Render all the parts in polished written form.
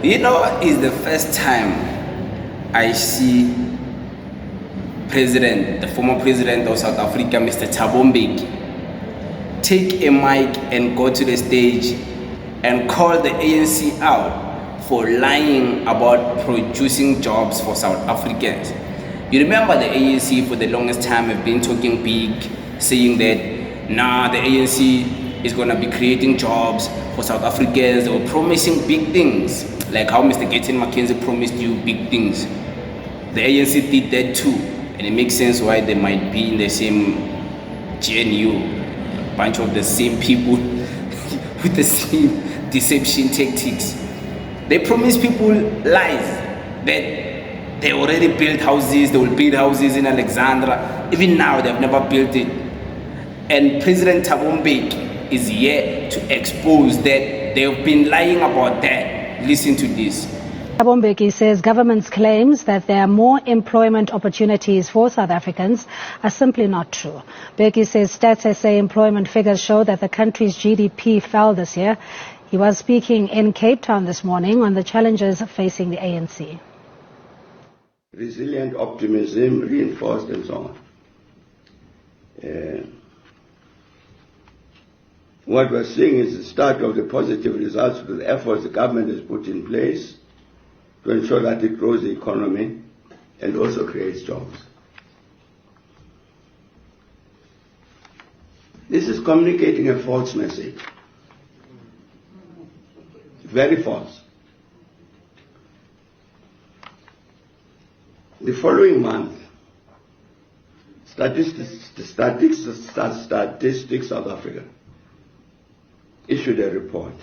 You know, it's the first time I see the former president of South Africa, Mr. Thabo Mbeki, take a mic and go to the stage and call the ANC out for lying about producing jobs for South Africans. You remember the ANC for the longest time have been talking big, saying that the ANC is gonna be creating jobs for South Africans. They were promising big things, like how Mr. Gaten McKenzie promised you big things. The ANC did that too, and it makes sense why they might be in the same GNU, a bunch of the same people with the same deception tactics. They promise people lies that they already built houses, they will build houses in Alexandra. Even now, they've never built it. And President Thabo Mbeki is here to expose that they've been lying about that. Listen to this. Thabo Mbeki says government's claims that there are more employment opportunities for South Africans are simply not true. Mbeki says Stats SA employment figures show that the country's GDP fell this year. He was speaking in Cape Town this morning on the challenges facing the ANC. Resilient optimism, reinforced and so on. What we're seeing is the start of the positive results of the efforts the government has put in place to ensure that it grows the economy and also creates jobs. This is communicating a false message. Very false. The following month, Statistics South Africa issued a report.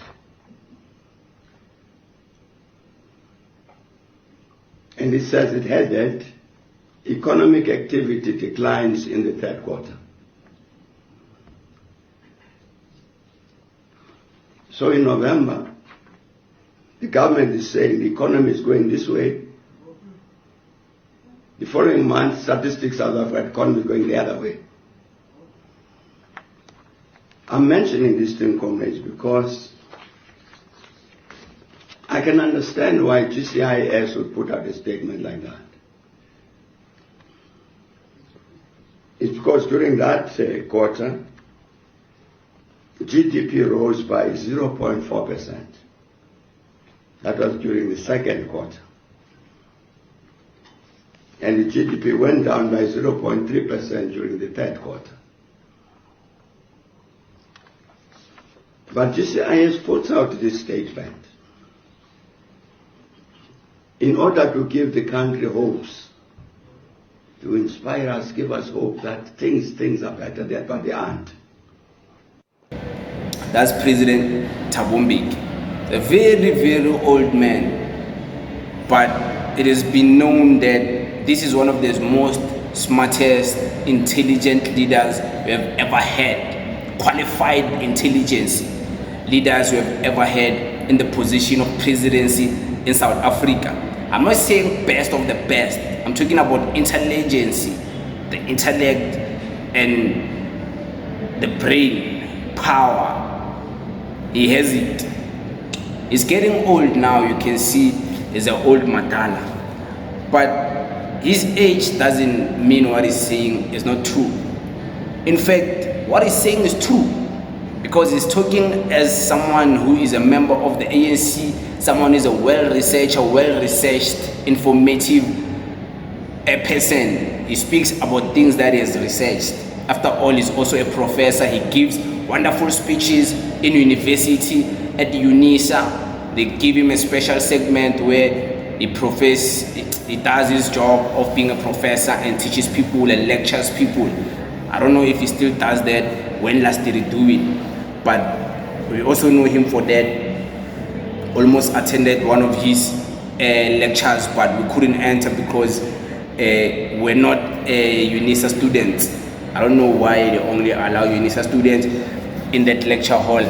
And it says it had that economic activity declines in the third quarter. So in November, the government is saying the economy is going this way. The following month, Statistics South Africa, the economy is going the other way. I'm mentioning this thing, comrades, because I can understand why GCIS would put out a statement like that. It's because during that quarter, GDP rose by 0.4%. That was during the second quarter. And the GDP went down by 0.3% during the third quarter. But GCIS puts out this statement in order to give the country hopes, to inspire us, give us hope that things are better there, but they aren't. That's President Thabo Mbeki, a very, very old man. But it has been known that this is one of the most smartest, intelligent leaders we have ever had, qualified intelligence leaders we have ever had in the position of presidency in South Africa. I'm not saying best of the best. I'm talking about intelligence, the intellect and the brain power. He has it. He's getting old now. You can see he's an old Matala. But his age doesn't mean what he's saying is not true. In fact, what he's saying is true, because he's talking as someone who is a member of the ANC, someone who is a well-researched, informative person. He speaks about things that he has researched. After all, he's also a professor. He gives wonderful speeches in university at UNISA. They give him a special segment where he does his job of being a professor and teaches people and lectures people. I don't know if he still does that. When last did he do it? But we also know him for that. Almost attended one of his lectures, but we couldn't enter because we're not UNISA students. I don't know why they only allow UNISA students in that lecture hall,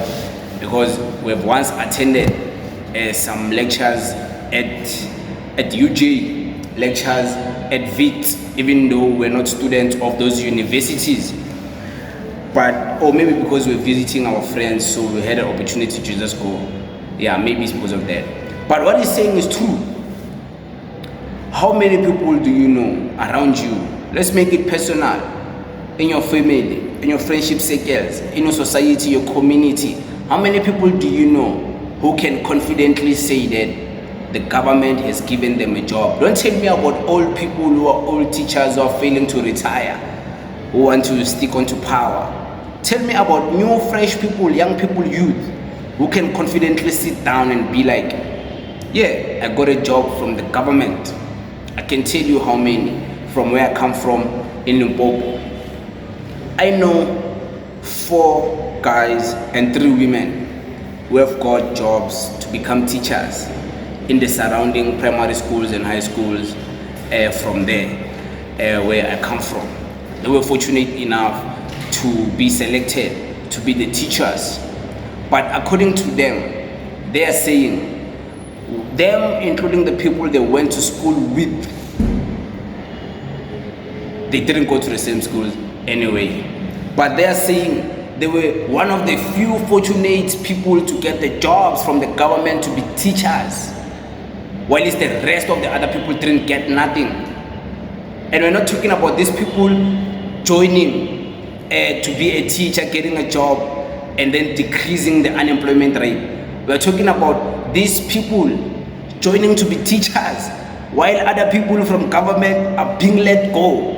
because we've once attended some lectures at UJ, lectures at VIT, even though we're not students of those universities. But, or maybe because we're visiting our friends, so we had an opportunity to just go. Yeah, maybe it's because of that. But what he's saying is true. How many people do you know around you? Let's make it personal. In your family, in your friendship circles, in your society, your community. How many people do you know who can confidently say that the government has given them a job? Don't tell me about old people who are old teachers who are failing to retire, who want to stick onto power. Tell me about new, fresh people, young people, youth, who can confidently sit down and be like, yeah, I got a job from the government. I can tell you how many from where I come from in Limpopo. I know 4 guys and 3 women who have got jobs to become teachers in the surrounding primary schools and high schools from there, where I come from. They were fortunate enough to be selected to be the teachers. But according to them, they are saying, them including the people they went to school with, they didn't go to the same schools anyway. But they are saying they were one of the few fortunate people to get the jobs from the government to be teachers, while the rest of the other people didn't get nothing. And we're not talking about these people joining to be a teacher, getting a job, and then decreasing the unemployment rate. We're talking about these people joining to be teachers, while other people from government are being let go.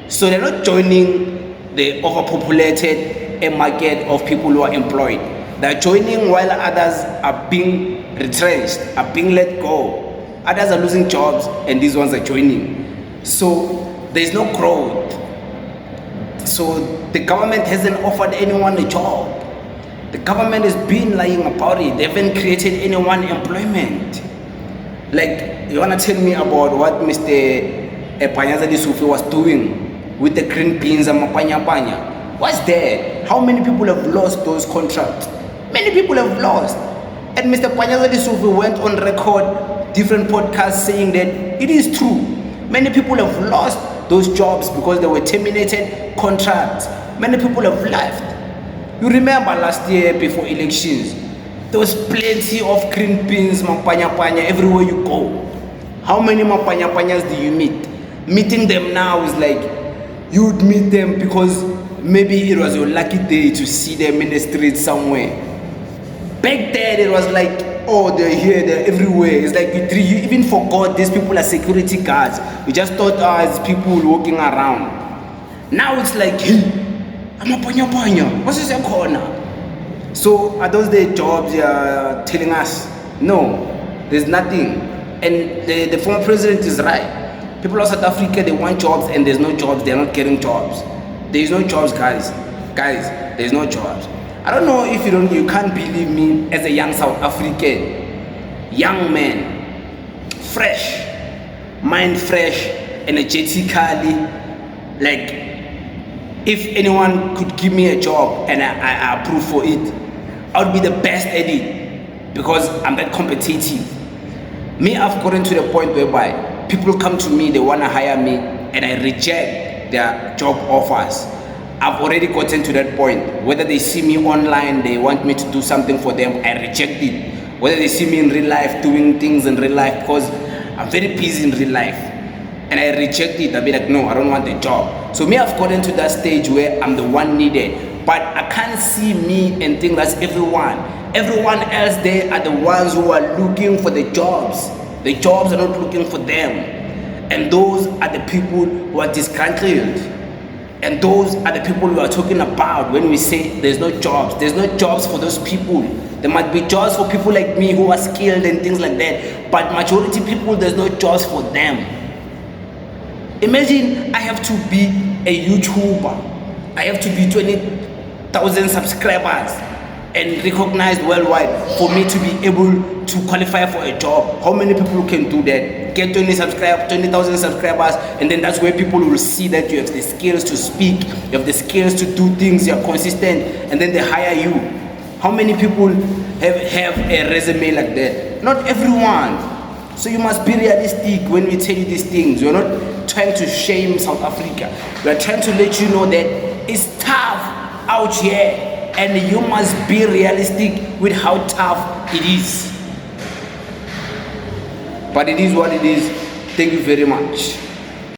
So they're not joining the overpopulated market of people who are employed. They're joining while others are being retrenched, are being let go. Others are losing jobs and these ones are joining. So there's no growth. So the government hasn't offered anyone a job. The government has been lying about it. They haven't created anyone employment. Like, you wanna tell me about what Mr. Panyaza Disufi was doing with the green beans and mapanya? What's there? How many people have lost those contracts? Many people have lost. And Mr. Panyaza Disufi went on record, different podcasts, saying that it is true. Many people have lost those jobs because they were terminated contracts. Many people have left. You remember last year before elections, there was plenty of green beans, mapanya everywhere you go. How many mapanyas do you meet? Meeting them now is like, you would meet them because maybe it was your lucky day to see them in the street somewhere. Back then it was like, oh, they're here, they're everywhere. It's like you even forgot these people are security guards. You just thought, it's people walking around. Now it's like, hey, I'm a panya. What's this corner? So are those the jobs you're telling us? No, there's nothing. And the former president is right. People of South Africa, they want jobs and there's no jobs, they're not getting jobs. There's no jobs, guys. Guys, there's no jobs. I don't know if you can't believe me as a young South African, young man, fresh, mind fresh, energetically, like, if anyone could give me a job and I approve for it, I would be the best at it because I'm that competitive. Me, I've gotten to the point whereby people come to me, they want to hire me, and I reject their job offers. I've already gotten to that point. Whether they see me online, they want me to do something for them, I reject it. Whether they see me in real life, doing things in real life, because I'm very busy in real life, and I reject it, I'll be like, no, I don't want the job. So me, I've gotten to that stage where I'm the one needed, but I can't see me and think that's everyone. Everyone else there are the ones who are looking for the jobs. The jobs are not looking for them. And those are the people who are disgruntled. And those are the people we are talking about when we say there's no jobs. There's no jobs for those people. There might be jobs for people like me who are skilled and things like that. But majority people, there's no jobs for them. Imagine I have to be a YouTuber. I have to be 20,000 subscribers and recognized worldwide for me to be able to qualify for a job. How many people can do that? Get 20,000 subscribers, and then that's where people will see that you have the skills to speak, you have the skills to do things, you're consistent, and then they hire you. How many people have a resume like that? Not everyone. So you must be realistic when we tell you these things. We're not trying to shame South Africa. We're trying to let you know that it's tough out here. And you must be realistic with how tough it is. But it is what it is. Thank you very much.